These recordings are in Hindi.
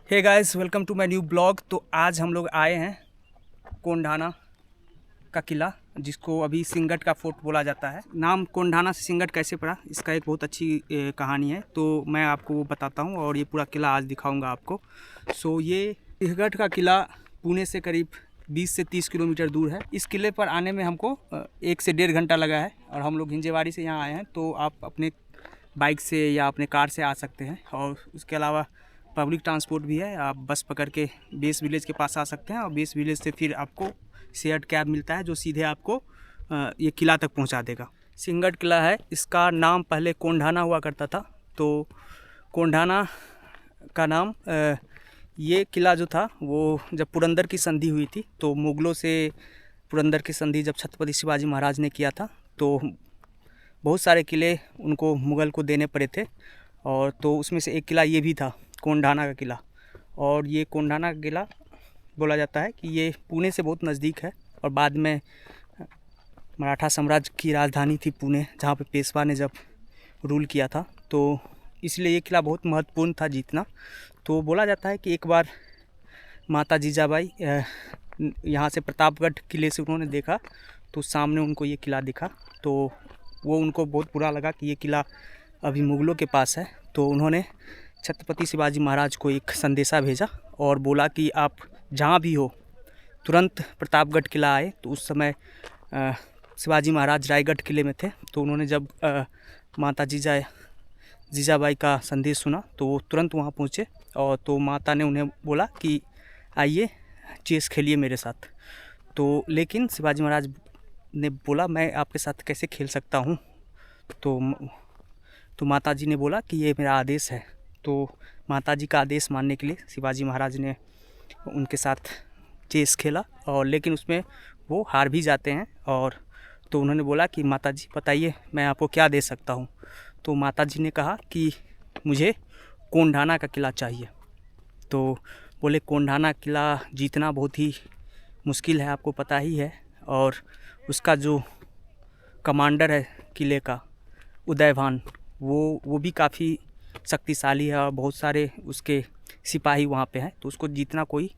Hey guys, welcome to my new blog. तो आज हम लोग आए हैं कोंढाना का किला, जिसको अभी सिंगट का फोर्ट बोला जाता है। नाम कोंढाना से सिंगट कैसे पड़ा, इसका एक बहुत अच्छी कहानी है, तो मैं आपको वो बताता हूँ और ये पूरा किला आज दिखाऊंगा आपको। ये सिंगट का किला पुणे से करीब 20 से 30 किलोमीटर दूर है। इस किले पर आने में हमको 1 से 1.5 घंटा लगा है और हम लोग हिंजेवाड़ी से यहाँ आए हैं। तो आप अपने बाइक से या अपने कार से आ सकते हैं और उसके अलावा पब्लिक ट्रांसपोर्ट भी है। आप बस पकड़ के बेस विलेज के पास आ सकते हैं और बेस विलेज से फिर आपको शेयर्ड कैब मिलता है जो सीधे आपको ये किला तक पहुंचा देगा। सिंगट किला है, इसका नाम पहले कोंढाना हुआ करता था। तो कोंढाना का नाम ये किला जो था वो जब पुरंदर की संधि हुई थी, तो मुग़लों से पुरंदर की संधि जब छत्रपति शिवाजी महाराज ने किया था, तो बहुत सारे किले उनको मुग़ल को देने पड़े थे। और तो उसमें से एक किला ये भी था, कोंढाना का किला। और ये कोंढाना का किला बोला जाता है कि ये पुणे से बहुत नज़दीक है और बाद में मराठा साम्राज्य की राजधानी थी पुणे, जहाँ पे पेशवा ने जब रूल किया था। तो इसलिए ये किला बहुत महत्वपूर्ण था जीतना। तो बोला जाता है कि एक बार माता जीजाबाई यहाँ से प्रतापगढ़ किले से उन्होंने देखा, तो सामने उनको ये किला दिखा। तो वो उनको बहुत बुरा लगा कि ये किला अभी मुग़लों के पास है। तो उन्होंने छत्रपति शिवाजी महाराज को एक संदेशा भेजा और बोला कि आप जहाँ भी हो तुरंत प्रतापगढ़ किला आए। तो उस समय शिवाजी महाराज रायगढ़ किले में थे। तो उन्होंने जब माता जीजाबाई का संदेश सुना तो वो तुरंत वहाँ पहुँचे और तो माता ने उन्हें बोला कि आइए चेस खेलिए मेरे साथ। तो लेकिन शिवाजी महाराज ने बोला मैं आपके साथ कैसे खेल सकता हूँ। तो माताजी ने बोला कि ये मेरा आदेश है। तो माताजी का आदेश मानने के लिए शिवाजी महाराज ने उनके साथ चेस खेला और लेकिन उसमें वो हार भी जाते हैं। और तो उन्होंने बोला कि माताजी बताइए मैं आपको क्या दे सकता हूँ। तो माताजी ने कहा कि मुझे कोंढाना का किला चाहिए। तो बोले कोंढाना किला जीतना बहुत ही मुश्किल है, आपको पता ही है। और उसका जो कमांडर है किले का उदयभान, वो भी काफ़ी शक्तिशाली है और बहुत सारे उसके सिपाही वहाँ पे हैं। तो उसको जीतना कोई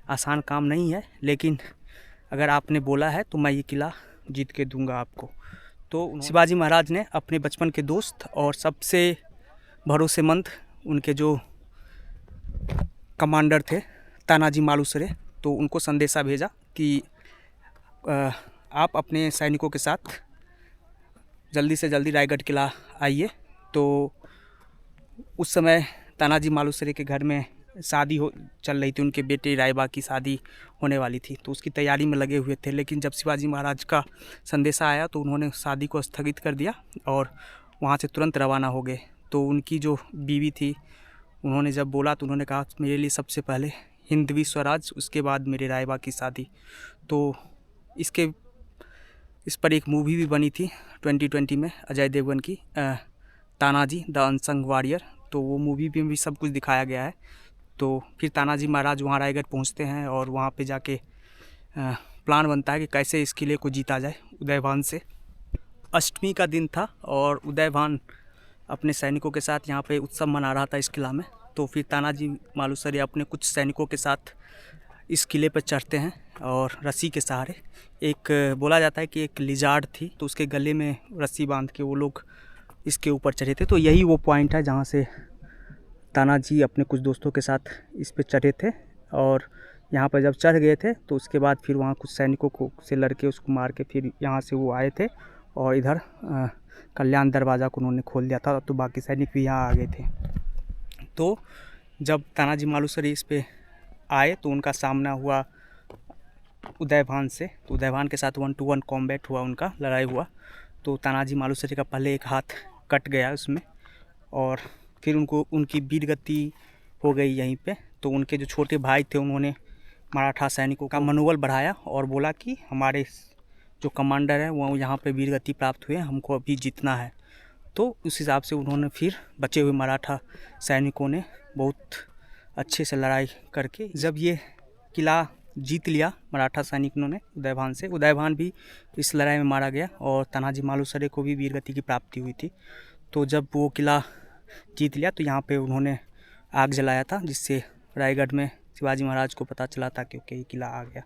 आसान काम नहीं है, लेकिन अगर आपने बोला है तो मैं ये किला जीत के दूंगा आपको। तो शिवाजी महाराज ने अपने बचपन के दोस्त और सबसे भरोसेमंद उनके जो कमांडर थे तानाजी मालुसरे, तो उनको संदेशा भेजा कि आप अपने सैनिकों के साथ जल्दी से जल्दी रायगढ़ किला आइए। तो उस समय तानाजी मालुसरे के घर में शादी चल रही थी, उनके बेटे रायबा की शादी होने वाली थी। तो उसकी तैयारी में लगे हुए थे, लेकिन जब शिवाजी महाराज का संदेशा आया तो उन्होंने शादी को स्थगित कर दिया और वहाँ से तुरंत रवाना हो गए। तो उनकी जो बीवी थी, उन्होंने जब बोला तो उन्होंने कहा मेरे लिए सबसे पहले हिंदवी स्वराज, उसके बाद मेरे रायबा की शादी। तो इस पर एक मूवी भी बनी थी 2020 में अजय देवगन की, तानाजी द अनसंग वॉरियर। तो वो मूवी में भी सब कुछ दिखाया गया है। तो फिर तानाजी महाराज वहाँ रायगढ़ पहुँचते हैं और वहाँ पे जाके प्लान बनता है कि कैसे इस किले को जीता जाए उदयभान से। अष्टमी का दिन था और उदयभान अपने सैनिकों के साथ यहाँ पे उत्सव मना रहा था इस किला में। तो फिर तानाजी मालुसरे अपने कुछ सैनिकों के साथ इस किले पर चढ़ते हैं और रस्सी के सहारे, एक बोला जाता है कि एक लिजार्ड थी तो उसके गले में रस्सी बांध के वो लोग इसके ऊपर चढ़े थे। तो यही वो पॉइंट है जहाँ से तानाजी अपने कुछ दोस्तों के साथ इस पे चढ़े थे। और यहाँ पर जब चढ़ गए थे तो उसके बाद फिर वहाँ कुछ सैनिकों को से लड़के उसको मार के फिर यहाँ से वो आए थे और इधर कल्याण दरवाज़ा को उन्होंने खोल दिया था। तो बाकी सैनिक भी यहाँ आ गए थे। तो जब तानाजी मालुसरे इस पे आए तो उनका सामना हुआ उदयभान से। तो उदयभान के साथ 1-to-1 कॉम्बैट हुआ, उनका लड़ाई हुआ। तो तानाजी मालुसरे का पहले एक हाथ कट गया उसमें और फिर उनकी वीरगति हो गई यहीं पे। तो उनके जो छोटे भाई थे उन्होंने मराठा सैनिकों का मनोबल बढ़ाया और बोला कि हमारे जो कमांडर है वो यहाँ पे वीरगति प्राप्त हुए, हमको अभी जीतना है। तो उस हिसाब से उन्होंने फिर बचे हुए मराठा सैनिकों ने बहुत अच्छे से लड़ाई करके जब ये किला जीत लिया मराठा सैनिकों ने उदयभान से। उदयभान भी इस लड़ाई में मारा गया और तानाजी मालुसरे को भी वीरगति की प्राप्ति हुई थी। तो जब वो किला जीत लिया तो यहाँ पे उन्होंने आग जलाया था, जिससे रायगढ़ में शिवाजी महाराज को पता चला था क्योंकि ये किला आ गया।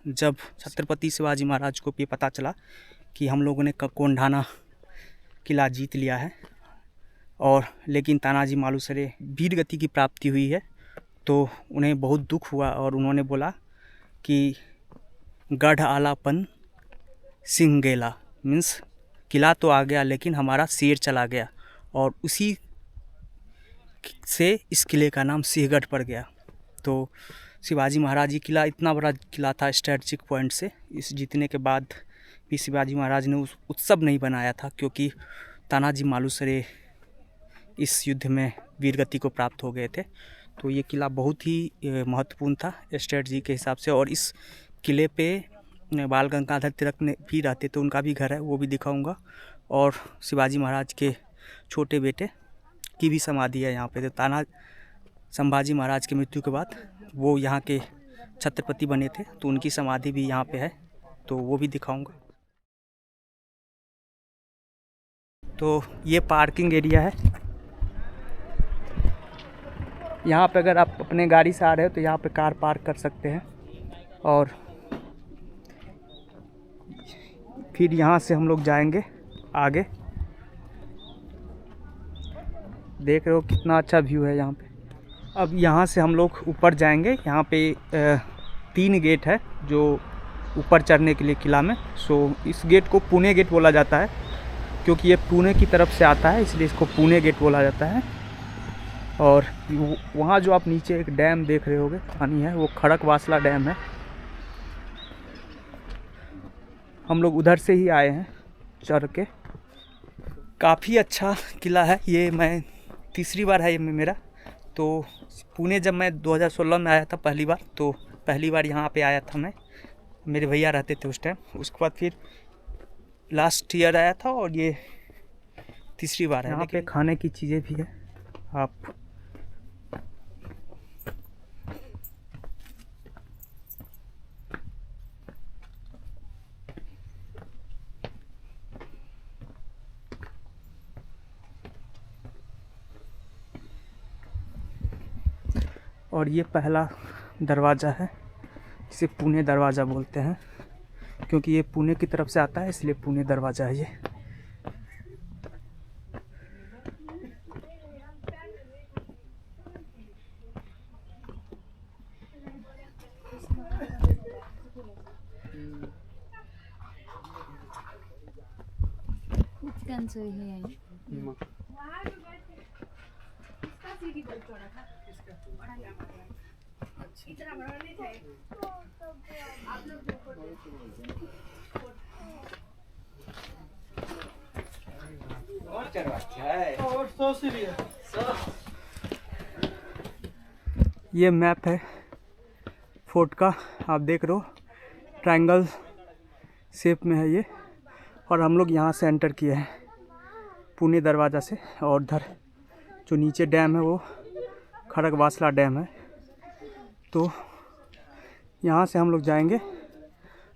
जब छत्रपति शिवाजी महाराज को भी पता चला कि हम लोगों ने कोंढाना किला जीत लिया है और लेकिन तानाजी मालुसरे वीर गति की प्राप्ति हुई है, तो उन्हें बहुत दुख हुआ और उन्होंने बोला कि गढ़ आलापन सिंह गेला, मीन्स किला तो आ गया लेकिन हमारा शेर चला गया, और उसी से इस किले का नाम सिंहगढ़ पड़ गया। तो शिवाजी महाराज ये किला इतना बड़ा किला था स्ट्रेटजिक पॉइंट से, इस जीतने के बाद भी शिवाजी महाराज ने उस उत्सव नहीं बनाया था क्योंकि तानाजी मालुसरे इस युद्ध में वीरगति को प्राप्त हो गए थे। तो ये किला बहुत ही महत्वपूर्ण था स्ट्रेटजी के हिसाब से। और इस किले पे बाल गंगाधर तिलक ने भी रहते थे, उनका भी घर है, वो भी दिखाऊंगा। और शिवाजी महाराज के छोटे बेटे की भी समाधि है यहाँ पे। तो ताना संभाजी महाराज की मृत्यु के बाद वो यहाँ के छत्रपति बने थे, तो उनकी समाधि भी यहाँ पे है, तो वो भी दिखाऊंगा। तो ये पार्किंग एरिया है। यहाँ पे अगर आप अपने गाड़ी से आ रहे हो तो यहाँ पे कार पार्क कर सकते हैं। और फिर यहाँ से हम लोग जाएंगे आगे। देख रहे हो कितना अच्छा व्यू है यहाँ पे। अब यहाँ से हम लोग ऊपर जाएंगे। यहाँ पे 3 गेट है जो ऊपर चढ़ने के लिए किला में। सो इस गेट को पुणे गेट बोला जाता है क्योंकि ये पुणे की तरफ से आता है, इसलिए इसको पुणे गेट बोला जाता है। और वहाँ जो आप नीचे एक डैम देख रहे होगे, पानी है, वो खड़कवासला डैम है। हम लोग उधर से ही आए हैं चढ़ के। काफ़ी अच्छा किला है ये। मैं तीसरी बार है ये मेरा। तो पुणे जब मैं 2016 में आया था पहली बार, तो पहली बार यहाँ पे आया था मैं, मेरे भैया रहते थे उस टाइम। उसके बाद फिर लास्ट ईयर आया था और ये तीसरी बार है। यहाँ पे खाने की चीज़ें भी है। आप और ये पहला दरवाज़ा है, इसे पुणे दरवाज़ा बोलते हैं क्योंकि ये पुणे की तरफ से आता है, इसलिए पुणे दरवाज़ा है ये। ये मैप है फोर्ट का, आप देख रहे हो ट्रायंगल शेप में है ये। और हम लोग यहाँ से एंटर किए हैं पुणे दरवाज़ा से। और उधर जो नीचे डैम है वो खड़गवासला डैम है। तो यहाँ से हम लोग जाएंगे,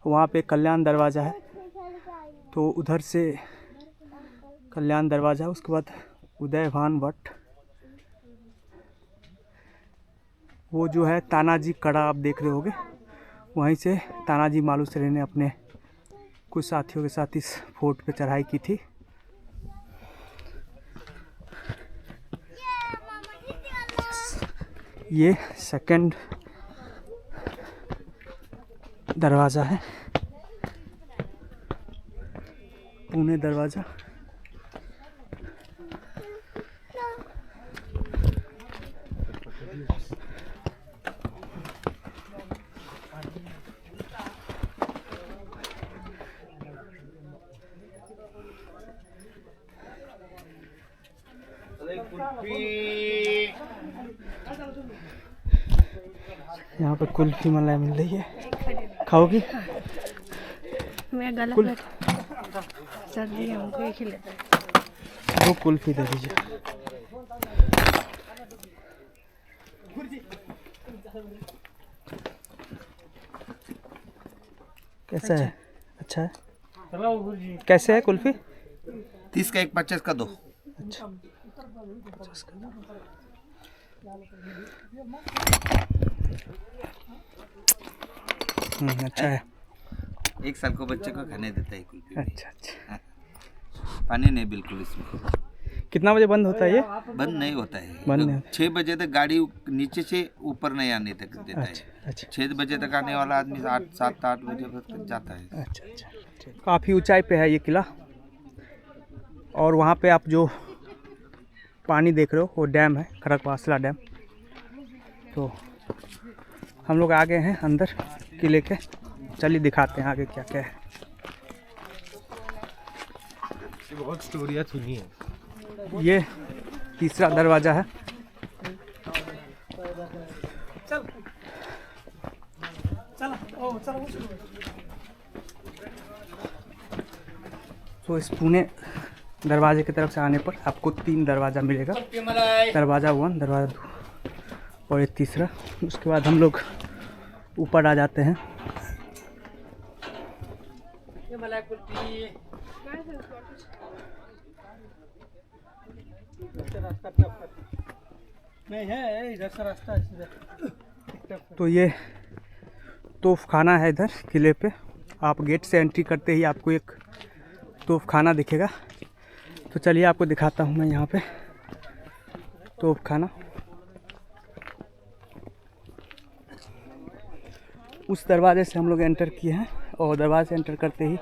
वहाँ पे कल्याण दरवाज़ा है, तो उधर से कल्याण दरवाज़ा, उसके बाद उदयभान वट, वो जो है तानाजी कड़ा आप देख रहे होगे, वहीं से तानाजी मालुसरे ने अपने कुछ साथियों के साथ इस फोर्ट पे चढ़ाई की थी। ये सेकंड दरवाज़ा है, पुणे दरवाज़ा। यहाँ पे कुल्फी मलाई मिल रही है, खाओगी? मैं गलत सर्दी हमको एक ही लेता है। वो कुल्फी दे दीजिए। कैसा है? अच्छा है। कैसे है कुल्फी? 30 का 1, 50 का 2। अच्छा, अच्छा है। 1 साल को बच्चे को खाने देता है कुल्फी। अच्छा अच्छा। पानी नहीं बिल्कुल इसमें। कितना बजे बंद होता है ये? बंद नहीं होता है। बंद नहीं होता। 6 बजे तक गाड़ी नीचे से ऊपर नहीं आने तक देता है। अच्छा 6 बजे तक आने वाला आदमी 7-8 बजे तक जाता है। अच्छा अच्छा। काफ़ी ऊंचाई पे है ये किला, और वहाँ पे आप जो पानी देख रहे हो वो डैम है, खड़कवासला डैम। तो हम लोग आ गए हैं अंदर किले के, चलिए दिखाते हैं आगे क्या क्या है। बहुत स्टोरियाँ सुनी है। ये तीसरा दरवाज़ा है। तो इस पुणे दरवाजे की तरफ से आने पर आपको 3 दरवाज़ा मिलेगा। दरवाज़ा 1, दरवाज़ा 2 और एक तीसरा। उसके बाद हम लोग ऊपर आ जाते हैं। नहीं है, इधर से रास्ता है। तो ये तोफ खाना है इधर किले पे। आप गेट से एंट्री करते ही आपको एक तोफ खाना दिखेगा। तो चलिए आपको दिखाता हूँ मैं यहाँ पे तोफ खाना। उस दरवाजे से हम लोग एंटर किए हैं, और दरवाजे से एंटर करते ही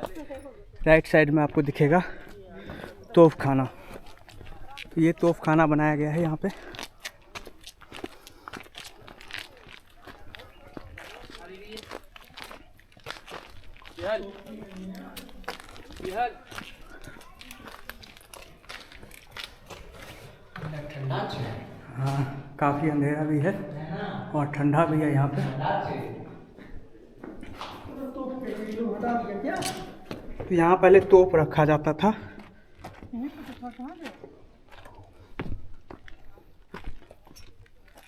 राइट साइड में आपको दिखेगा तोफ खाना। तो ये तोफ खाना बनाया गया है यहाँ पे। हाँ, काफ़ी अंधेरा भी है और ठंडा भी है यहाँ पे। तो यहाँ पहले तोप रखा जाता था।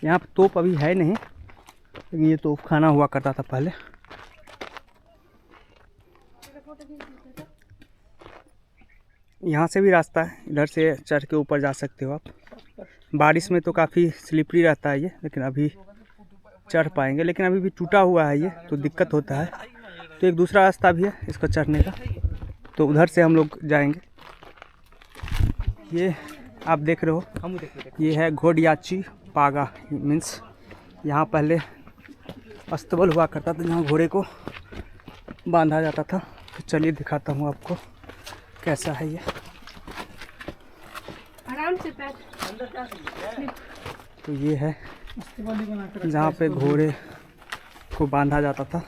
यहाँ पे तोप अभी है नहीं, लेकिन ये तोप खाना हुआ करता था पहले। यहाँ से भी रास्ता है, इधर से चढ़ के ऊपर जा सकते हो आप। बारिश में तो काफ़ी स्लिपरी रहता है ये, लेकिन अभी चढ़ पाएंगे। लेकिन अभी भी टूटा हुआ है ये, तो दिक्कत होता है। तो एक दूसरा रास्ता भी है इसको चढ़ने का, तो उधर से हम लोग जाएंगे। ये आप देख रहे हो, ये है घोड़ियाची पागा। मीन्स यहाँ पहले अस्तबल हुआ करता था, जहाँ घोड़े को बांधा जाता था। तो चलिए दिखाता हूँ आपको कैसा है ये। आराम से पैर। तो ये है जहाँ पे घोड़े को बांधा जाता था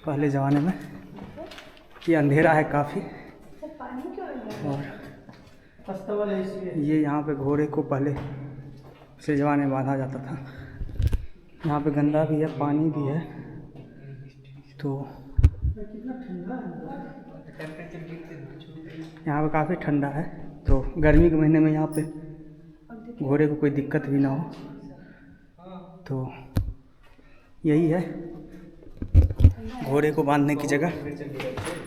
पहले ज़माने में। ये अंधेरा है काफ़ी, और ये यहाँ पे घोड़े को पहले से ज़माने में बांधा जाता था। यहाँ पे गंदा भी है, पानी भी है। तो यहाँ पे काफ़ी ठंडा है, तो गर्मी के महीने में यहाँ पे घोड़े को कोई दिक्कत भी ना हो। तो यही है घोड़े को बांधने की जगह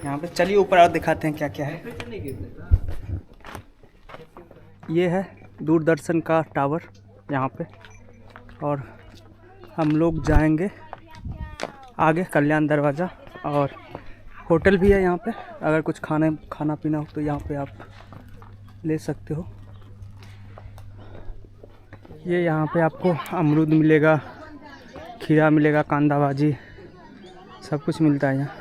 यहाँ पे। चलिए ऊपर और दिखाते हैं क्या क्या है। ये है दूरदर्शन का टावर यहाँ पे, और हम लोग जाएंगे आगे कल्याण दरवाज़ा। और होटल भी है यहाँ पे, अगर कुछ खाना पीना हो तो यहाँ पे आप ले सकते हो। ये यहाँ पे आपको अमरूद मिलेगा, खीरा मिलेगा, कांदा भाजी, सब कुछ मिलता है यहाँ।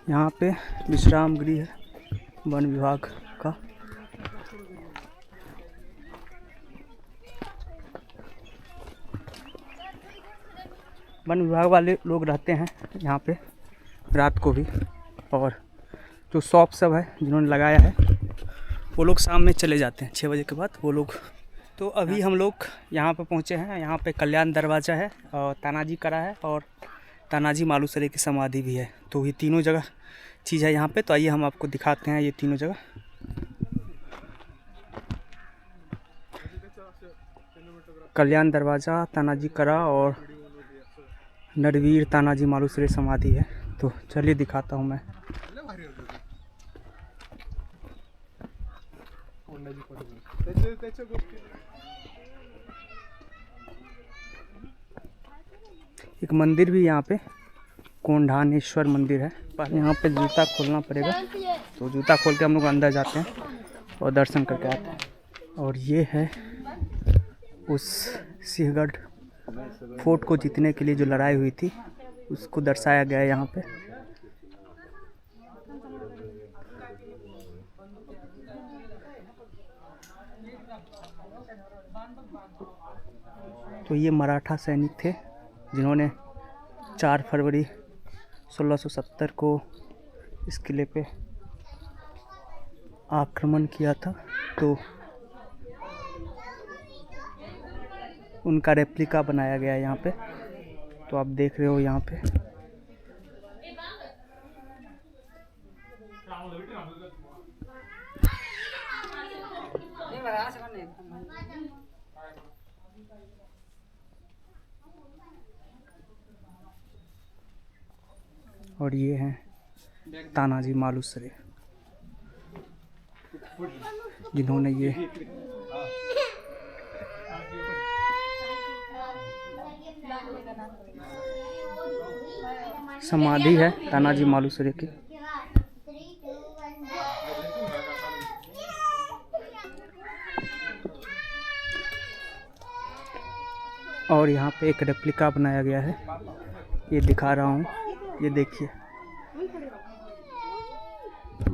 यहाँ पे विश्राम गृह है वन विभाग का। वन विभाग वाले लोग रहते हैं यहाँ पे रात को भी, और जो शॉप सब है जिन्होंने लगाया है वो लोग शाम में चले जाते हैं 6 बजे के बाद वो लोग। तो अभी हम लोग यहाँ पे पहुँचे हैं। यहाँ पे कल्याण दरवाज़ा है और तानाजी करा है, और तानाजी मालुसरे की समाधि भी है। तो ये तीनों जगह चीज़ है यहाँ पे। तो आइए हम आपको दिखाते हैं ये तीनों जगह। कल्याण दरवाज़ा, तानाजी करा और नरवीर तानाजी मालुसरे समाधि है। तो चलिए दिखाता हूँ मैं। एक मंदिर भी यहाँ पे कोंढानेश्वर मंदिर है, पर यहाँ पे जूता खोलना पड़ेगा। तो जूता खोल के हम लोग अंदर जाते हैं और दर्शन करके आते हैं। और ये है उस सिंहगढ़ फोर्ट को जीतने के लिए जो लड़ाई हुई थी, उसको दर्शाया गया है यहाँ पे। तो ये मराठा सैनिक थे जिन्होंने 4 फरवरी 1670 को इस किले पे आक्रमण किया था। तो उनका रेप्लिका बनाया गया है यहाँ पे। तो आप देख रहे हो यहाँ पे। और ये हैं तानाजी मालुसरे, जिन्होंने ये समाधि है तानाजी मालुसरे की। और यहाँ पे एक रेप्लिका बनाया गया है, ये दिखा रहा हूँ। ये देखिए,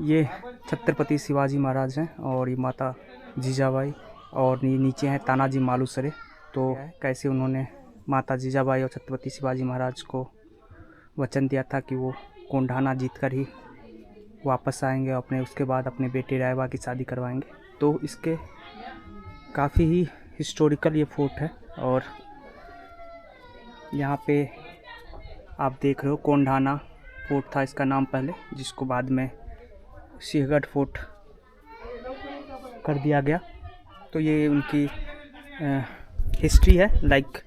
ये छत्रपति शिवाजी महाराज हैं और ये माता जीजाबाई, और ये नीचे हैं तानाजी मालुसरे। तो कैसे उन्होंने माता जीजाबाई और छत्रपति शिवाजी महाराज को वचन दिया था कि वो कोंढाना जीतकर ही वापस आएंगे, अपने उसके बाद अपने बेटे रायबा की शादी करवाएंगे। तो इसके काफ़ी ही हिस्टोरिकल ये फोर्ट है। और यहाँ पे आप देख रहे हो कोंढाना फोर्ट था इसका नाम पहले, जिसको बाद में सिंहगढ़ फोर्ट कर दिया गया। तो ये उनकी हिस्ट्री है। लाइक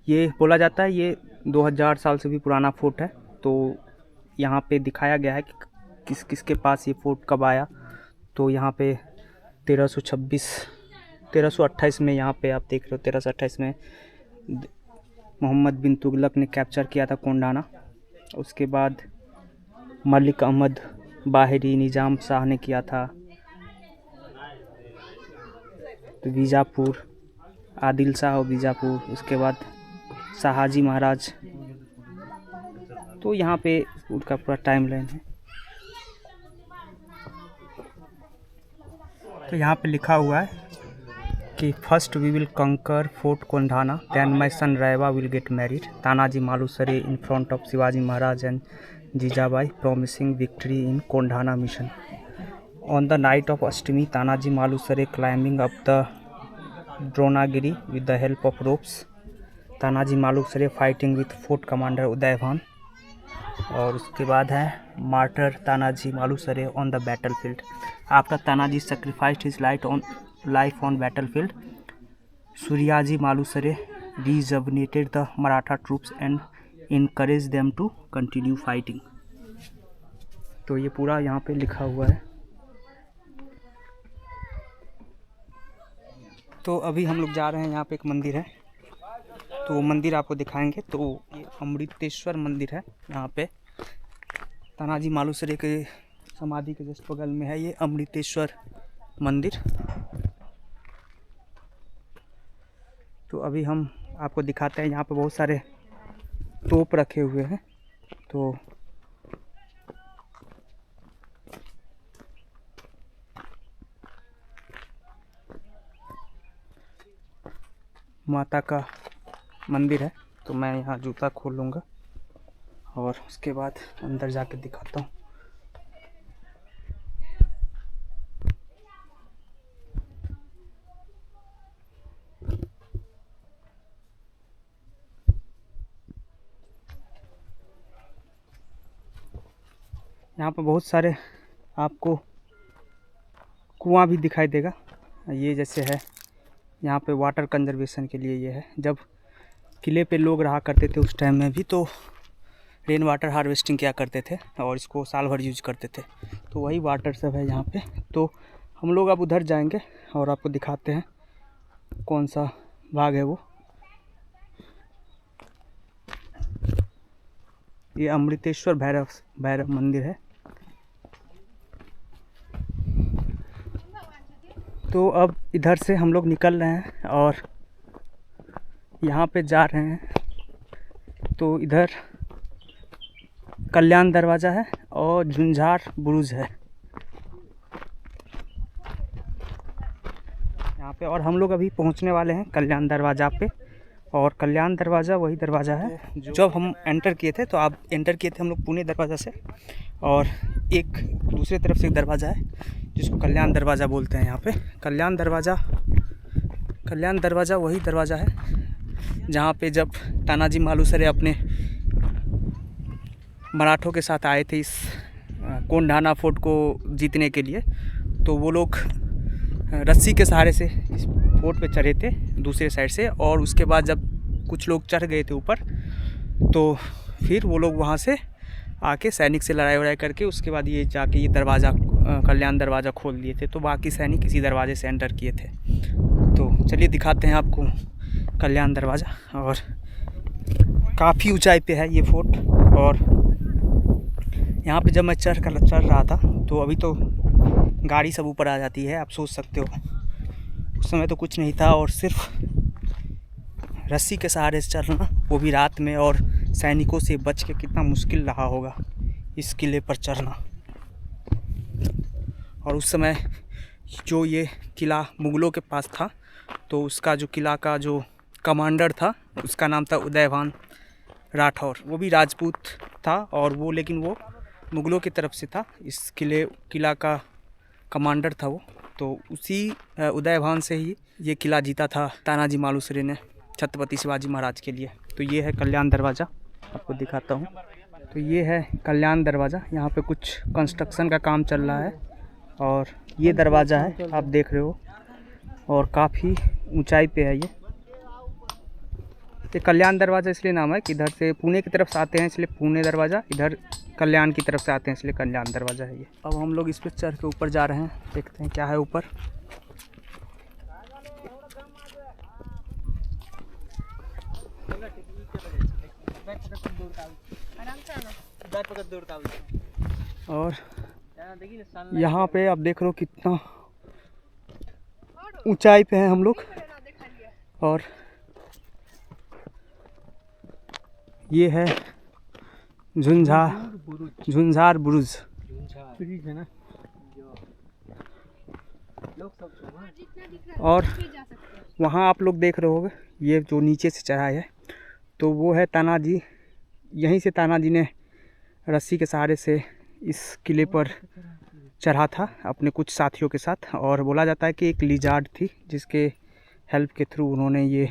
ये बोला जाता है ये 2000 साल से भी पुराना फोर्ट है। तो यहाँ पे दिखाया गया है कि किस किस के पास ये फोर्ट कब आया। तो यहाँ पे 1328 में यहाँ पे आप देख रहे हो 1328 में मोहम्मद बिन तुगलक ने कैप्चर किया था कोंढाना। उसके बाद मलिक अहमद बाहरी निज़ाम शाह ने किया था। तो बीजापुर, आदिल शाह और बीजापुर, उसके बाद शाहाजी महाराज। तो यहाँ पे उनका पूरा टाइम लाइन है। तो यहाँ पे लिखा हुआ है कि first we will conquer fort Kondhana, then my son Rayba will get married. Tanaji Malusare in front of Shivaji Maharaj and Jijabai promising victory in Kondhana mission. On the night of Ashtami, Tanaji Malusare climbing up the Dronagiri with the help of ropes. Tanaji Malusare fighting with fort commander Udaybhan. और उसके बाद है martyr Tanaji Malusare on the battlefield. After Tanaji sacrificed his life on battlefield, Suryaji Malusare rejuvenated the Maratha troops and encouraged them to continue fighting. तो ये पूरा यहाँ पे लिखा हुआ है। तो अभी हम लोग जा रहे हैं, यहाँ पे एक मंदिर है, तो वो मंदिर आपको दिखाएंगे। तो ये अमृतेश्वर मंदिर है। यहाँ पे तानाजी मालुसरे के समाधि के जस्ट बगल में है ये अमृतेश्वर मंदिर। तो अभी हम आपको दिखाते हैं। यहाँ पे बहुत सारे तोप रखे हुए हैं। तो माता का मंदिर है। तो मैं यहाँ जूता खोल लूँगा और उसके बाद अंदर जाके दिखाता हूँ। यहाँ पर बहुत सारे आपको कुआं भी दिखाई देगा। ये जैसे है यहाँ पे वाटर कंजर्वेशन के लिए ये है। जब किले पे लोग रहा करते थे उस टाइम में भी तो रेन वाटर हार्वेस्टिंग किया करते थे और इसको साल भर यूज करते थे। तो वही वाटर सब है यहाँ पे। तो हम लोग अब उधर जाएंगे और आपको दिखाते हैं कौन सा भाग है वो। ये अमृतेश्वर भैरव मंदिर है। तो अब इधर से हम लोग निकल रहे हैं और यहाँ पे जा रहे हैं। तो इधर कल्याण दरवाज़ा है और झुंझार बुरुज है यहाँ पे। और हम लोग अभी पहुँचने वाले हैं कल्याण दरवाज़ा पे। और कल्याण दरवाज़ा वही दरवाज़ा है जब हम एंटर किए थे। तो आप एंटर किए थे हम लोग पुणे दरवाज़ा से, और एक दूसरे तरफ से एक दरवाज़ा है जिसको कल्याण दरवाज़ा बोलते हैं यहाँ पे। कल्याण दरवाज़ा वही दरवाज़ा है जहाँ पे जब तानाजी मालुसरे अपने मराठों के साथ आए थे इस कोंढाना फोर्ट को जीतने के लिए। तो वो लोग रस्सी के सहारे से इस फोर्ट पे चढ़े थे दूसरे साइड से, और उसके बाद जब कुछ लोग चढ़ गए थे ऊपर तो फिर वो लोग वहाँ से आके सैनिक से लड़ाई वड़ाई करके उसके बाद ये जाके ये दरवाज़ा कल्याण दरवाज़ा खोल दिए थे। तो बाकी सैनिक इसी दरवाजे से एंटर किए थे। तो चलिए दिखाते हैं आपको कल्याण दरवाज़ा। और काफ़ी ऊंचाई पे है ये फोर्ट। और यहाँ पे जब मैं चढ़ रहा था तो अभी तो गाड़ी सब ऊपर आ जाती है, आप सोच सकते हो उस समय तो कुछ नहीं था। और सिर्फ रस्सी के सहारे से चढ़ना, वो भी रात में, और सैनिकों से बच के कितना मुश्किल रहा होगा इस किले पर चढ़ना। और उस समय जो ये किला मुग़लों के पास था तो उसका जो किला का जो कमांडर था उसका नाम था उदयभान राठौर। वो भी राजपूत था और वो, लेकिन वो मुग़लों की तरफ से था। इस किला का कमांडर था वो। तो उसी उदयभान से ही ये किला जीता था तानाजी मालुसरे ने छत्रपति शिवाजी महाराज के लिए। तो ये है कल्याण दरवाज़ा, आपको दिखाता हूँ। तो ये है कल्याण दरवाज़ा। यहाँ पे कुछ कंस्ट्रक्शन का काम चल रहा है और ये दरवाज़ा है आप देख रहे हो, और काफ़ी ऊंचाई पे है ये कल्याण दरवाज़ा इसलिए नाम है कि इधर से पुणे की तरफ से आते हैं इसलिए पुणे दरवाज़ा, इधर कल्याण की तरफ से आते हैं इसलिए कल्याण दरवाज़ा है ये। अब हम लोग इस पे चढ़ के ऊपर जा रहे हैं, देखते हैं क्या है ऊपर। और यहाँ पे आप देख रहे हो कितना ऊंचाई पे है हम लोग। और ये है झुंझार बुरुज है ना। और वहाँ आप लोग देख रहे होगे ये जो नीचे से चढ़ाई है तो वो है तानाजी, यहीं से तानाजी ने रस्सी के सहारे से इस किले पर चढ़ा था अपने कुछ साथियों के साथ। और बोला जाता है कि एक लिजार्ड थी जिसके हेल्प के थ्रू उन्होंने ये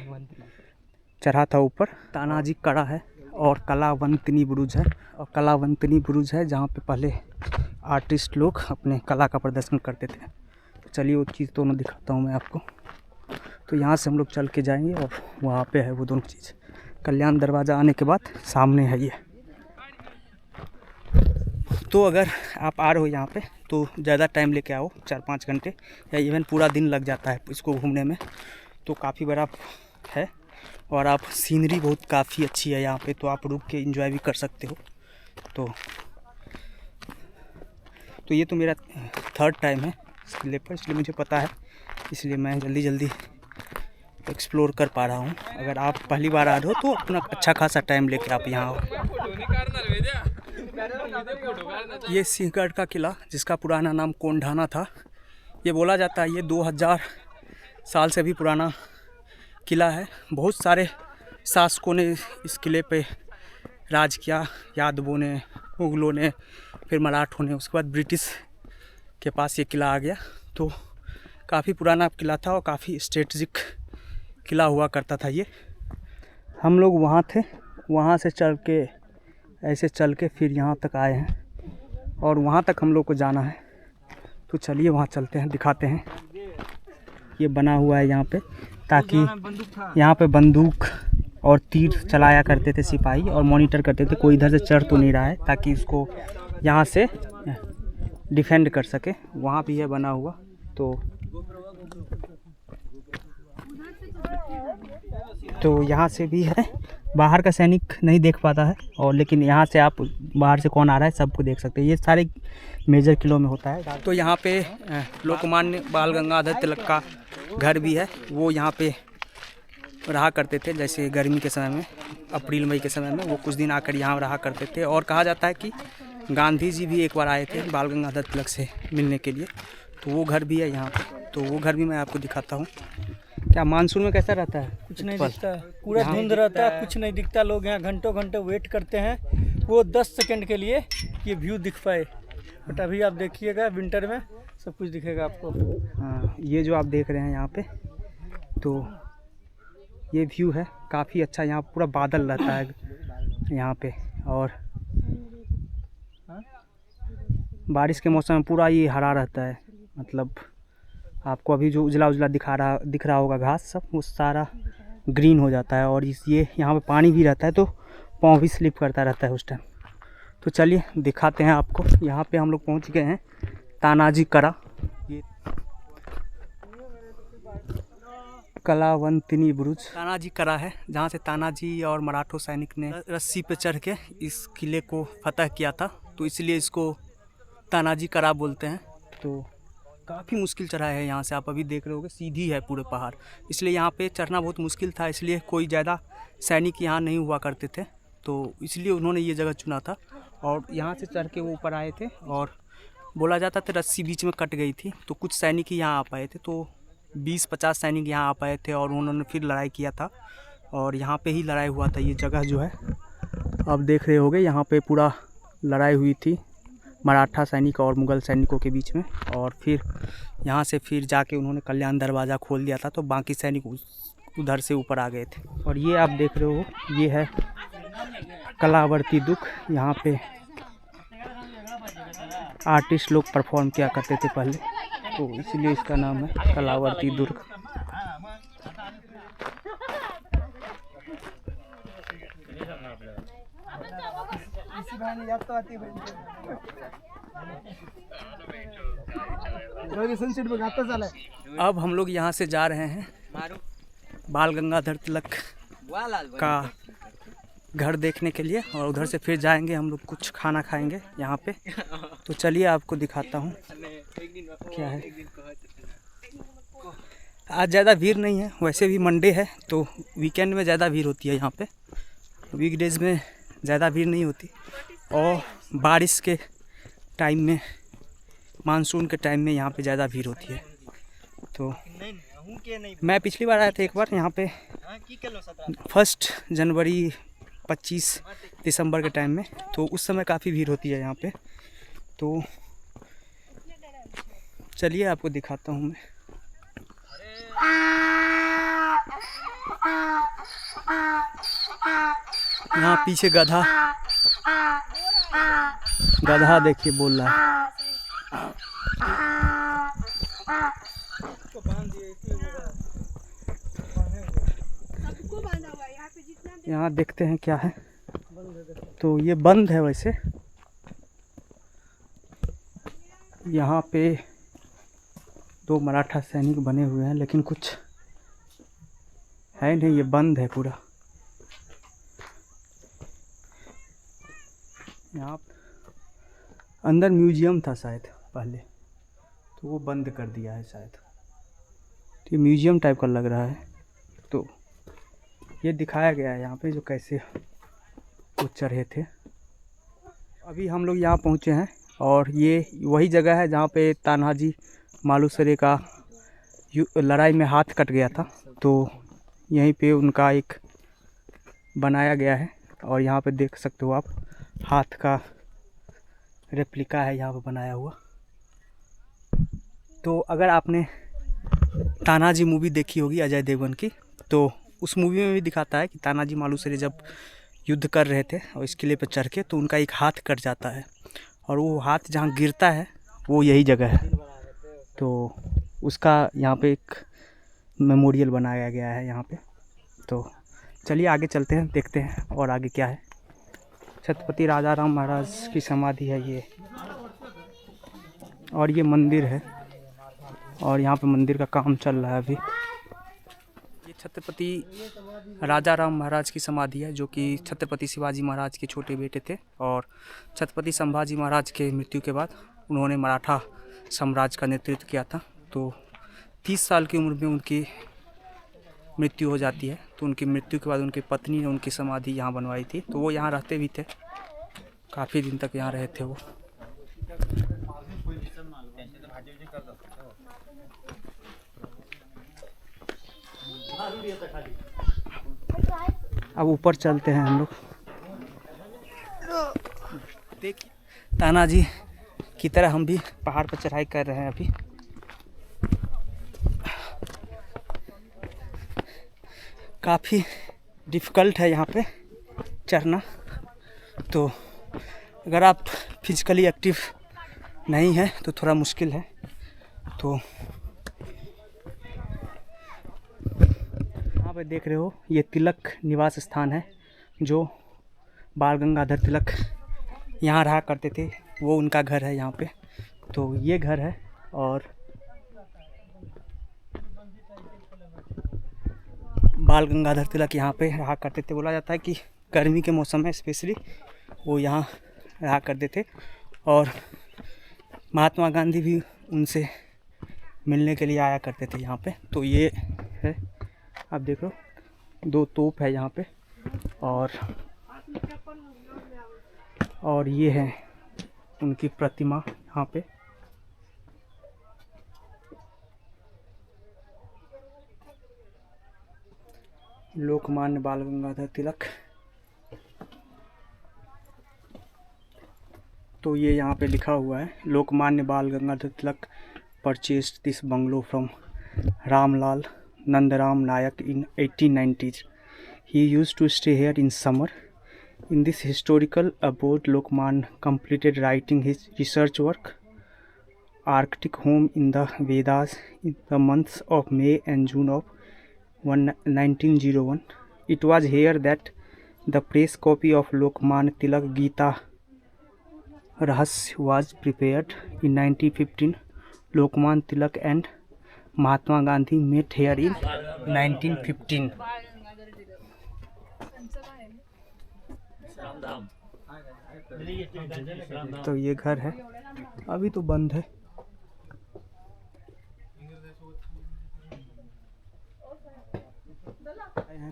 चढ़ा था ऊपर। तानाजी कड़ा है और कलावंतनी बुरुज है, और कलावंतनी बुरुज है जहाँ पे पहले आर्टिस्ट लोग अपने कला का प्रदर्शन करते थे। तो चलिए वो चीज़ दोनों दिखाता हूँ मैं आपको। तो यहाँ से हम लोग चल के जाएंगे और वहाँ पे है वो दोनों चीज़। कल्याण दरवाज़ा आने के बाद सामने है ये। तो अगर आप आ रहे हो यहाँ पे तो ज़्यादा टाइम लेके आओ, 4-5 घंटे या इवन पूरा दिन लग जाता है इसको घूमने में। तो काफ़ी बड़ा है और आप सीनरी बहुत काफ़ी अच्छी है यहाँ पे, तो आप रुक के एंजॉय भी कर सकते हो। तो ये तो मेरा 3rd टाइम है इस किले पर, इसलिए मुझे पता है, इसलिए मैं जल्दी एक्सप्लोर कर पा रहा हूँ। अगर आप पहली बार आ रहे हो तो अपना अच्छा खासा टाइम लेके आप यहाँ आओ। ये सिंहगढ़ का किला जिसका पुराना नाम कोंढाना था, ये बोला जाता है ये 2000 साल से भी पुराना किला है। बहुत सारे शासकों ने इस किले पे राज किया, यादवों ने, मुग़लों ने, फिर मराठों ने, उसके बाद ब्रिटिश के पास ये किला आ गया। तो काफ़ी पुराना किला था और काफ़ी स्ट्रेटजिक किला हुआ करता था ये। हम लोग वहाँ थे, वहाँ से चल के ऐसे चल के फिर यहाँ तक आए हैं और वहाँ तक हम लोग को जाना है। तो चलिए वहाँ चलते हैं, दिखाते हैं। ये बना हुआ है यहाँ पे ताकि यहाँ पे बंदूक और तीर चलाया करते थे सिपाही और मॉनिटर करते थे कोई इधर से चढ़ तो नहीं रहा है, ताकि इसको यहाँ से डिफेंड कर सके। वहाँ भी है बना हुआ। तो यहाँ से भी है, बाहर का सैनिक नहीं देख पाता है, और लेकिन यहाँ से आप बाहर से कौन आ रहा है सबको देख सकते हैं। ये सारे मेजर किलों में होता है। तो यहाँ पे लोकमान्य बाल गंगाधर तिलक का घर भी है। वो यहाँ पे रहा करते थे, जैसे गर्मी के समय में, अप्रैल मई के समय में वो कुछ दिन आकर यहाँ रहा करते थे। और कहा जाता है कि गांधी जी भी एक बार आए थे बाल गंगाधर तिलक से मिलने के लिए, तो वो घर भी है यहाँ पे। तो वो घर भी मैं आपको दिखाता हूँ। क्या मानसून में कैसा रहता है? कुछ नहीं दिखता, पूरा धुंध रहता है, कुछ नहीं दिखता। लोग यहाँ घंटों घंटों वेट करते हैं वो 10 सेकंड के लिए ये व्यू दिख पाए। बट अभी आप देखिएगा विंटर में सब कुछ दिखेगा आपको। हाँ, ये जो आप देख रहे हैं यहाँ पे, तो ये व्यू है काफ़ी अच्छा। यहाँ पूरा बादल रहता है यहाँ पे, और बारिश के मौसम में पूरा ये हरा रहता है। मतलब आपको अभी जो उजला उजला दिख रहा होगा घास सब, वो सारा ग्रीन हो जाता है। और ये यहाँ पे पानी भी रहता है, तो पाँव भी स्लिप करता रहता है उस टाइम। तो चलिए दिखाते हैं आपको। यहाँ पे हम लोग पहुँच गए हैं तानाजी करा। ये कलावंतिनी बुरुज तानाजी करा है, जहाँ से तानाजी और मराठा सैनिक ने रस्सी पे चढ़ के इस किले को फतह किया था, तो इसलिए इसको तानाजी करा बोलते हैं। तो काफ़ी मुश्किल चढ़ाई है यहाँ से, आप अभी देख रहे होगे सीधी है पूरे पहाड़, इसलिए यहाँ पे चढ़ना बहुत मुश्किल था। इसलिए कोई ज़्यादा सैनिक यहाँ नहीं हुआ करते थे, तो इसलिए उन्होंने ये जगह चुना था। और यहाँ से चढ़ के वो ऊपर आए थे, और बोला जाता था रस्सी बीच में कट गई थी, तो कुछ सैनिक ही यहाँ आ पाए थे। तो 20-50 सैनिक यहाँ आ पाए थे, और उन्होंने फिर लड़ाई किया था, और यहाँ पे ही लड़ाई हुआ था। ये जगह जो है आप देख रहे होगे, यहाँ पे पूरा लड़ाई हुई थी मराठा सैनिक और मुग़ल सैनिकों के बीच में। और फिर यहाँ से फिर जाके उन्होंने कल्याण दरवाज़ा खोल दिया था, तो बाकी सैनिक उधर से ऊपर आ गए थे। और ये आप देख रहे हो, ये है कलावर्ती दुर्ग। यहाँ पे आर्टिस्ट लोग परफॉर्म किया करते थे पहले, तो इसलिए इसका नाम है कलावर्ती दुर्ग। अब हम लोग यहाँ से जा रहे हैं बाल गंगाधर तिलक का घर देखने के लिए, और उधर से फिर जाएंगे हम लोग, कुछ खाना खाएंगे यहाँ पे। तो चलिए आपको दिखाता हूँ क्या है। आज ज़्यादा भीड़ नहीं है, वैसे भी मंडे है, तो वीकेंड में ज़्यादा भीड़ होती है यहाँ पे। वीकडेज में ज़्यादा भीड़ नहीं होती, और बारिश के टाइम में, मानसून के टाइम में यहाँ पे ज़्यादा भीड़ होती है। तो मैं पिछली बार आया था एक बार यहाँ पे 1 जनवरी 25 दिसंबर के टाइम में, तो उस समय काफ़ी भीड़ होती है यहाँ पे। तो चलिए आपको दिखाता हूँ मैं। यहाँ पीछे गधा देखिए बोल रहा है। यहाँ देखते हैं क्या है। तो ये बंद है वैसे, यहाँ पे 2 मराठा सैनिक बने हुए हैं, लेकिन कुछ है नहीं, ये बंद है पूरा। यहाँ अंदर म्यूजियम था शायद पहले, तो वो बंद कर दिया है शायद। तो ये म्यूजियम टाइप का लग रहा है। तो ये दिखाया गया है यहाँ पे जो कैसे वो चढ़े थे। अभी हम लोग यहाँ पहुँचे हैं, और ये वही जगह है जहाँ पे तानाजी मालुसरे का लड़ाई में हाथ कट गया था। तो यहीं पे उनका एक बनाया गया है, और यहाँ पे देख सकते हो आप, हाथ का रेप्लिका है यहाँ पे बनाया हुआ। तो अगर आपने तानाजी मूवी देखी होगी अजय देवगन की, तो उस मूवी में भी दिखाता है कि तानाजी मालुसरे जब युद्ध कर रहे थे और इस किले पर चढ़ के, तो उनका एक हाथ कट जाता है, और वो हाथ जहाँ गिरता है वो यही जगह है। तो उसका यहाँ पे एक मेमोरियल बनाया गया है यहाँ पे। तो चलिए आगे चलते हैं, देखते हैं और आगे क्या है। छत्रपति राजा राम महाराज की समाधि है ये, और ये मंदिर है, और यहाँ पे मंदिर का काम चल रहा है अभी। ये छत्रपति राजा राम महाराज की समाधि है, जो कि छत्रपति शिवाजी महाराज के छोटे बेटे थे, और छत्रपति संभाजी महाराज के मृत्यु के बाद उन्होंने मराठा साम्राज्य का नेतृत्व किया था। तो 30 साल की उम्र में उनकी मृत्यु हो जाती है। तो उनकी मृत्यु के बाद उनकी पत्नी ने उनकी समाधि यहाँ बनवाई थी। तो वो यहाँ रहते भी थे, काफ़ी दिन तक यहाँ रहे थे वो। अब ऊपर चलते हैं हम लोग। देखिए तानाजी की तरह हम भी पहाड़ पर चढ़ाई कर रहे हैं अभी। काफ़ी डिफ़िकल्ट है यहाँ पे चढ़ना। तो अगर आप फिजिकली एक्टिव नहीं हैं तो थोड़ा मुश्किल है। तो यहाँ पे देख रहे हो, ये तिलक निवास स्थान है, जो बाल गंगाधर तिलक यहाँ रहा करते थे, वो उनका घर है यहाँ पे। तो ये घर है, और बाल गंगाधर तिलक यहाँ पे रहा करते थे। बोला जाता है कि गर्मी के मौसम में स्पेशली वो यहाँ रहा करते थे, और महात्मा गांधी भी उनसे मिलने के लिए आया करते थे यहाँ पे। तो ये है, आप देखो 2 तोप है यहाँ पे, और ये है उनकी प्रतिमा यहाँ पे। लोकमान्य बाल गंगाधर तिलक। तो ये यहाँ पे लिखा हुआ है, Lokmanya Bal Gangadhar Tilak purchased this bungalow from Ramlal Nandram Nayak in 1890s. He used to stay here in summer. In this historical abode, Lokman completed writing his research work, Arctic Home in the Vedas, in the months of May and June of 1901. It was here that the press copy of Lokman Tilak Gita Rahasya was prepared. In 1915, Lokman Tilak and Mahatma Gandhi met here in 1915. तो ये घर है, अभी तो बंद है।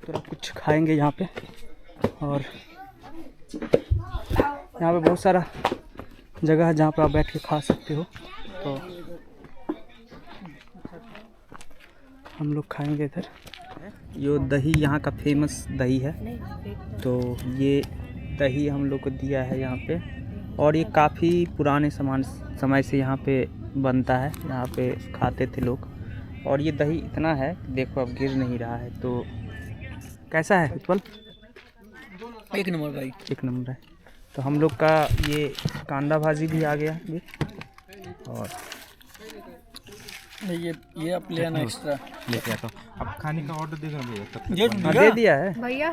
तो कुछ खाएंगे यहाँ पे, और यहाँ पे बहुत सारा जगह है जहाँ पर आप बैठ के खा सकते हो। तो हम लोग खाएंगे इधर। ये दही यहाँ का फेमस दही है, तो ये दही हम लोग को दिया है यहाँ पे, और ये काफ़ी पुराने समय से यहाँ पे बनता है, यहाँ पे खाते थे लोग। और ये दही इतना है, देखो अब गिर नहीं रहा है। तो कैसा है उत्पल? 1 नंबर भाई, 1 नंबर है। तो हम लोग का ये कांदा भाजी भी आ गया अभी, और ये आप ले आना एक्स्ट्रा लेके आता हूँ। अब खाने का ऑर्डर देगा भैया? ये दे दिया है भैया।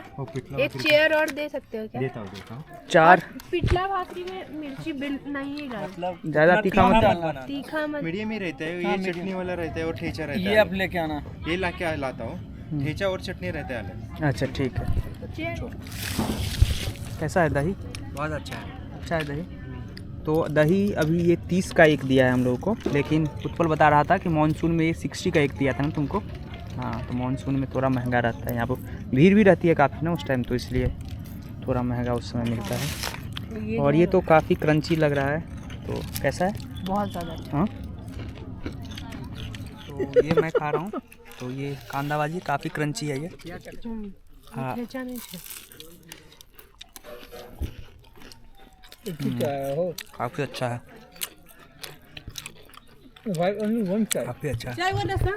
एक चेयर और दे सकते हो क्या? देता हूँ। 4 पिछला भाकरी में मिर्ची नहीं डाल, ज़्यादा तीखा मत। तीखा मत। मीडियम ही रहता है ये, चटनी वाला रहता है और ठेचा रहता है। ये आप लेके आना, ये लाके लाता हूँ। ठेचा और चटनी रहता है अलग। अच्छा ठीक है। कैसा है दही? बहुत अच्छा है। अच्छा है दही। तो दही अभी ये 30 का एक दिया है हम लोगों को, लेकिन उत्पल बता रहा था कि मानसून में ये 60 का एक दिया था ना तुमको। हाँ, तो मानसून में थोड़ा महंगा रहता है, यहाँ पर भीड़ भी रहती है काफ़ी ना उस टाइम, तो इसलिए थोड़ा महंगा उस समय मिलता है। और ये तो काफ़ी क्रंची लग रहा है। तो कैसा है? बहुत ज़्यादा। हाँ, तो ये मैं खा रहा हूँ। तो ये कांदा भाजी काफ़ी क्रंची है ये। हाँ, काफ़ी अच्छा है, काफ़ी अच्छा है। चाय बोल रहा?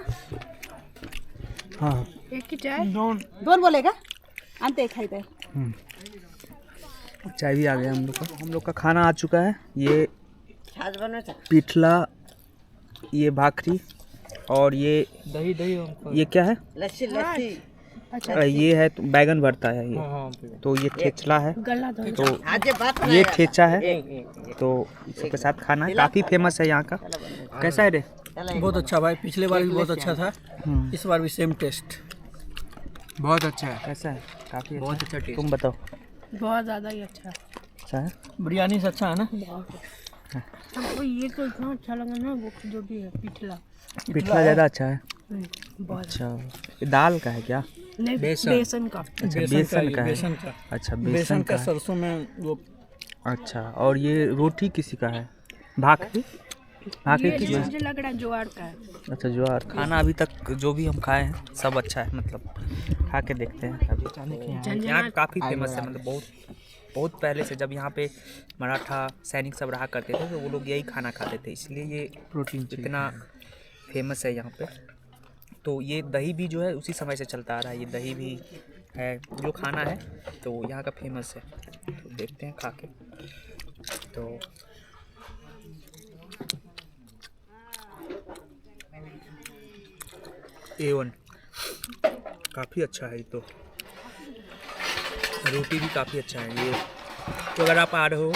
हाँ, एक ही चाय। दोन बोलेगा अंते खाइते। चाय भी आ गया हम लोग का। हम लोग का खाना आ चुका है। ये पिठला, ये भाकरी और ये ये क्या है? ये है तो बैगन भरता है ये। तो ये ठेचला है, गला दो। तो ये ठेचा है, तो इसके साथ खाना है। काफ़ी फेमस है यहाँ का। कैसा है रे? बहुत अच्छा भाई, पिछले बार भी बहुत अच्छा था, इस बार भी सेम टेस्ट। बहुत अच्छा है। कैसा है? काफ़ी बहुत अच्छा टेस्ट। तुम बताओ। बहुत ज़्यादा ही अच्छा है। अच्छा है? बिरयानी से अच्छा है ना? हमको ये तो इतना अच्छा लगा ना, वो जो भी है पिछला पिछला ज़्यादा अच्छा है। बहुत अच्छा, ये दाल का है क्या? नहीं, बेसन का। अच्छा, बेसन का है। बेसन का, अच्छा, बेसन बेसन का का है। सरसों में वो। अच्छा, और ये रोटी किसी का है? भाकरी? भाकरी ये किसी मुझे लग रहा है ज्वार का है। अच्छा, ज्वार। खाना अभी तक जो भी हम खाए हैं सब अच्छा है, मतलब खा के देखते हैं अभी। यहाँ काफ़ी फेमस है, मतलब बहुत पहले से, जब यहाँ पे मराठा सैनिक सब रहा करते थे तो वो लोग यही खाना खाते थे, इसलिए ये प्रोटीन इतना फेमस है यहाँ पे। तो ये दही भी जो है उसी समय से चलता आ रहा है, ये दही भी है जो खाना है, तो यहाँ का फेमस है। तो देखते हैं खा के। तो A1 काफ़ी अच्छा है। ये तो रोटी भी काफ़ी अच्छा है ये। तो अगर आप आ रहे हो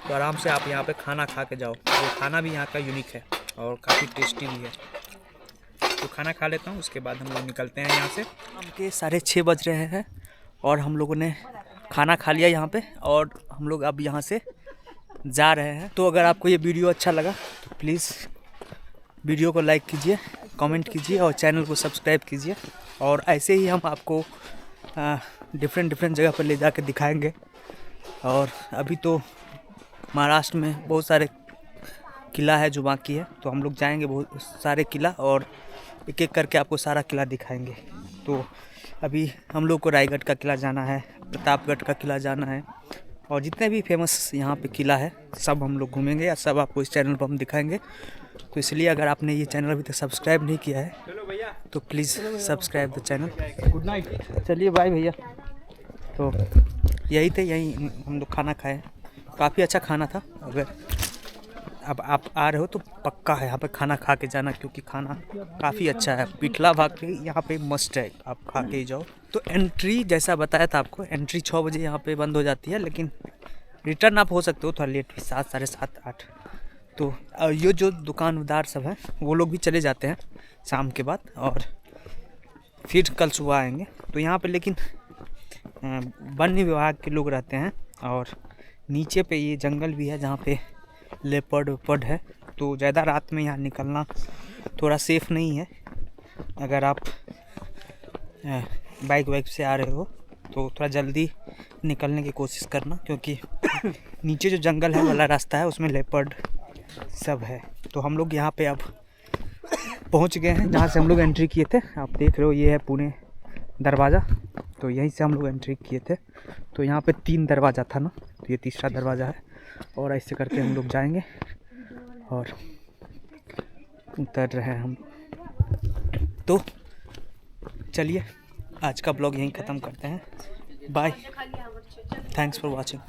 तो आराम से आप यहाँ पे खाना खा के जाओ। ये खाना भी यहाँ का यूनिक है और काफ़ी टेस्टी भी है। तो खाना खा लेता हूँ, उसके बाद हम लोग निकलते हैं यहाँ से। शाम के 6:30 बज रहे हैं और हम लोगों ने खाना खा लिया यहाँ पे, और हम लोग अब यहाँ से जा रहे हैं। तो अगर आपको ये वीडियो अच्छा लगा तो प्लीज़ वीडियो को लाइक कीजिए, कमेंट कीजिए और चैनल को सब्सक्राइब कीजिए। और ऐसे ही हम आपको डिफरेंट जगह पर ले जाकर दिखाएंगे। और अभी तो महाराष्ट्र में बहुत सारे किला है जो बाकी है, तो हम लोग जाएंगे बहुत सारे किला और एक एक करके आपको सारा किला दिखाएंगे। तो अभी हम लोग को रायगढ़ का किला जाना है, प्रतापगढ़ का किला जाना है, और जितने भी फेमस यहाँ पे किला है सब हम लोग घूमेंगे या सब आपको इस चैनल पर हम दिखाएंगे। तो इसलिए अगर आपने ये चैनल अभी तक सब्सक्राइब नहीं किया है तो please subscribe the channel. Good night. चलिए बाय भैया। तो यही थे, यही हम लोग खाना खाए, काफ़ी अच्छा खाना था। अगर अब आप आ रहे हो तो पक्का है यहाँ पे खाना खा के जाना, क्योंकि खाना काफ़ी अच्छा है। पिछला भाकरी यहाँ पे मस्ट है, आप खा के ही जाओ। तो एंट्री जैसा बताया था आपको, एंट्री 6 बजे यहाँ पे बंद हो जाती है, लेकिन रिटर्न आप हो सकते हो थोड़ा लेट, 7, साढ़े 7, 8। तो ये जो दुकानदार सब हैं वो लोग भी चले जाते हैं शाम के बाद, और फिर कल सुबह आएंगे। तो यहाँ पे लेकिन वन विभाग के लोग रहते हैं, और नीचे पे ये जंगल भी है जहाँ पे लेपर्ड वेपर्ड है। तो ज़्यादा रात में यहाँ निकलना थोड़ा सेफ नहीं है। अगर आप बाइक वाइक से आ रहे हो तो थोड़ा जल्दी निकलने की कोशिश करना, क्योंकि नीचे जो जंगल है वाला रास्ता है उसमें लेपर्ड सब है। तो हम लोग यहाँ पे अब पहुँच गए हैं जहाँ से हम लोग एंट्री किए थे। आप देख रहे हो ये है पुणे दरवाज़ा, तो यहीं से हम लोग एंट्री किए थे। तो यहाँ पे 3 दरवाज़ा था ना, तो ये तीसरा दरवाज़ा है, और ऐसे करके हम लोग जाएंगे और उतर रहे हैं हम। तो चलिए आज का ब्लॉग यहीं ख़त्म करते हैं। Bye, thanks for watching.